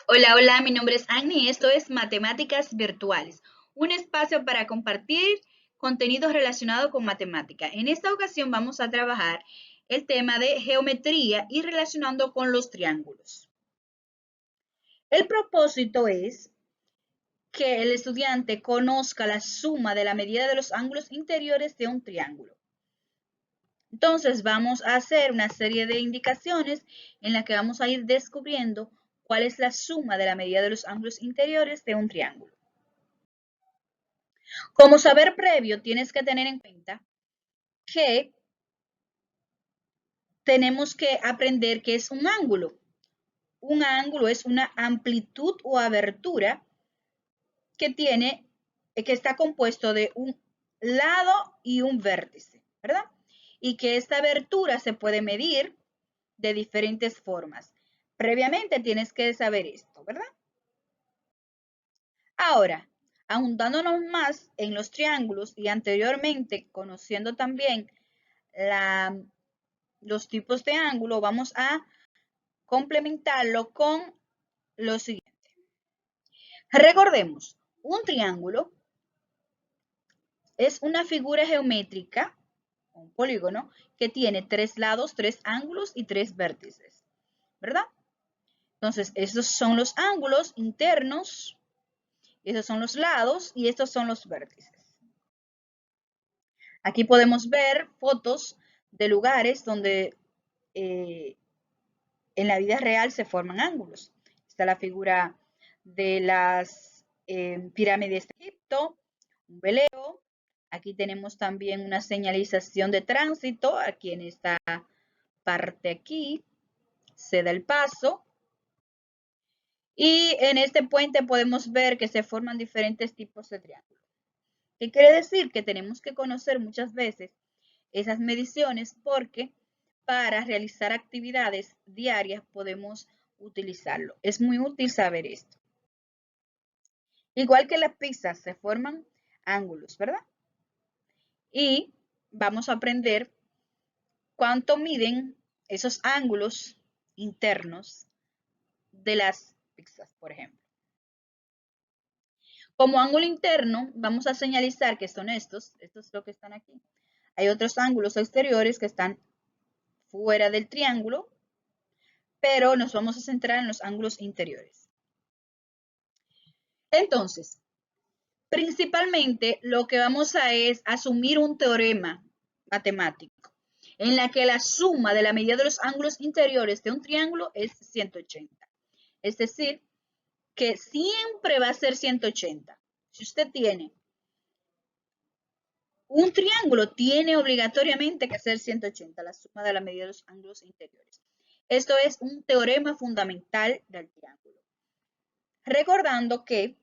Hola, hola, mi nombre es Agni y esto es Matemáticas Virtuales, un espacio para compartir contenidos relacionados con matemática. En esta ocasión vamos a trabajar el tema de geometría y relacionando con los triángulos. El propósito es que el estudiante conozca la suma de la medida de los ángulos interiores de un triángulo. Entonces vamos a hacer una serie de indicaciones en las que vamos a ir descubriendo cuál es la suma de la medida de los ángulos interiores de un triángulo. Como saber previo, tienes que tener en cuenta que tenemos que aprender qué es un ángulo. Un ángulo es una amplitud o abertura que está compuesto de un lado y un vértice, ¿verdad? Y que esta abertura se puede medir de diferentes formas. Previamente tienes que saber esto, ¿verdad? Ahora, ahondándonos más en los triángulos y anteriormente conociendo también los tipos de ángulo, vamos a complementarlo con lo siguiente. Recordemos, un triángulo es una figura geométrica, un polígono, que tiene tres lados, tres ángulos y tres vértices, ¿verdad? Entonces, estos son los ángulos internos, estos son los lados y estos son los vértices. Aquí podemos ver fotos de lugares donde en la vida real se forman ángulos. Está la figura de las pirámides de Egipto, un velero. Aquí tenemos también una señalización de tránsito. Aquí en esta parte aquí se da el paso. Y en este puente podemos ver que se forman diferentes tipos de triángulos. ¿Qué quiere decir? Que tenemos que conocer muchas veces esas mediciones porque para realizar actividades diarias podemos utilizarlo. Es muy útil saber esto. Igual que las pizzas se forman ángulos, ¿verdad? Y vamos a aprender cuánto miden esos ángulos internos de las pizzas, por ejemplo. Como ángulo interno, vamos a señalizar que son estos es lo que están aquí. Hay otros ángulos exteriores que están fuera del triángulo, pero nos vamos a centrar en los ángulos interiores. Entonces, principalmente lo que vamos a es asumir un teorema matemático en la que la suma de la medida de los ángulos interiores de un triángulo es 180. Es decir, que siempre va a ser 180. Si usted tiene un triángulo, tiene obligatoriamente que ser 180, la suma de la medida de los ángulos interiores. Esto es un teorema fundamental del triángulo. Recordando que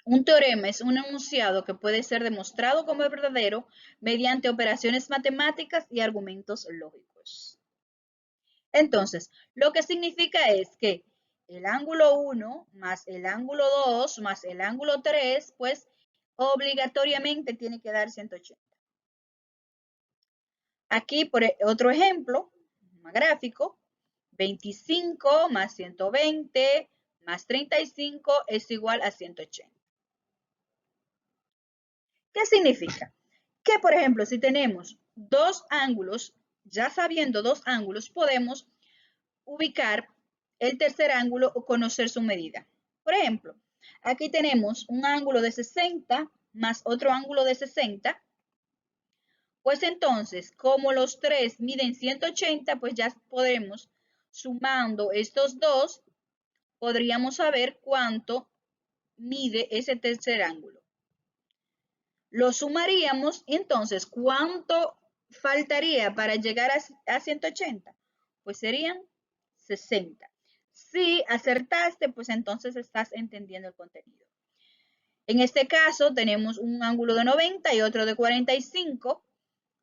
un teorema es un enunciado que puede ser demostrado como verdadero mediante operaciones matemáticas y argumentos lógicos. Entonces, lo que significa es que el ángulo 1 más el ángulo 2 más el ángulo 3, pues obligatoriamente tiene que dar 180. Aquí, por otro ejemplo, un gráfico, 25 más 120 más 35 es igual a 180. ¿Qué significa? Que, por ejemplo, si tenemos dos ángulos, ya sabiendo dos ángulos, podemos ubicar el tercer ángulo o conocer su medida. Por ejemplo, aquí tenemos un ángulo de 60 más otro ángulo de 60. Pues entonces, como los tres miden 180, pues ya podemos, sumando estos dos, podríamos saber cuánto mide ese tercer ángulo. Lo sumaríamos y entonces, ¿cuánto faltaría para llegar a 180? Pues serían 60. Si acertaste, pues entonces estás entendiendo el contenido. En este caso tenemos un ángulo de 90 y otro de 45.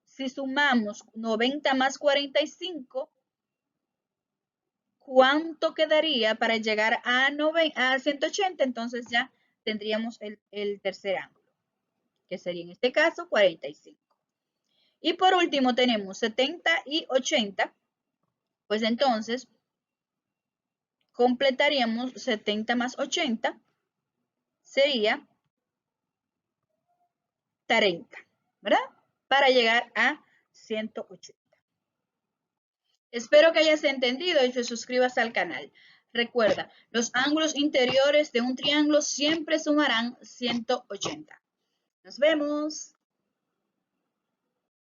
Si sumamos 90 más 45, ¿cuánto quedaría para llegar a 180? Entonces ya tendríamos el tercer ángulo, que sería en este caso 45. Y por último tenemos 70 y 80, pues entonces, completaríamos 70 más 80, sería 30, ¿verdad? Para llegar a 180. Espero que hayas entendido y te suscribas al canal. Recuerda, los ángulos interiores de un triángulo siempre sumarán 180. Nos vemos.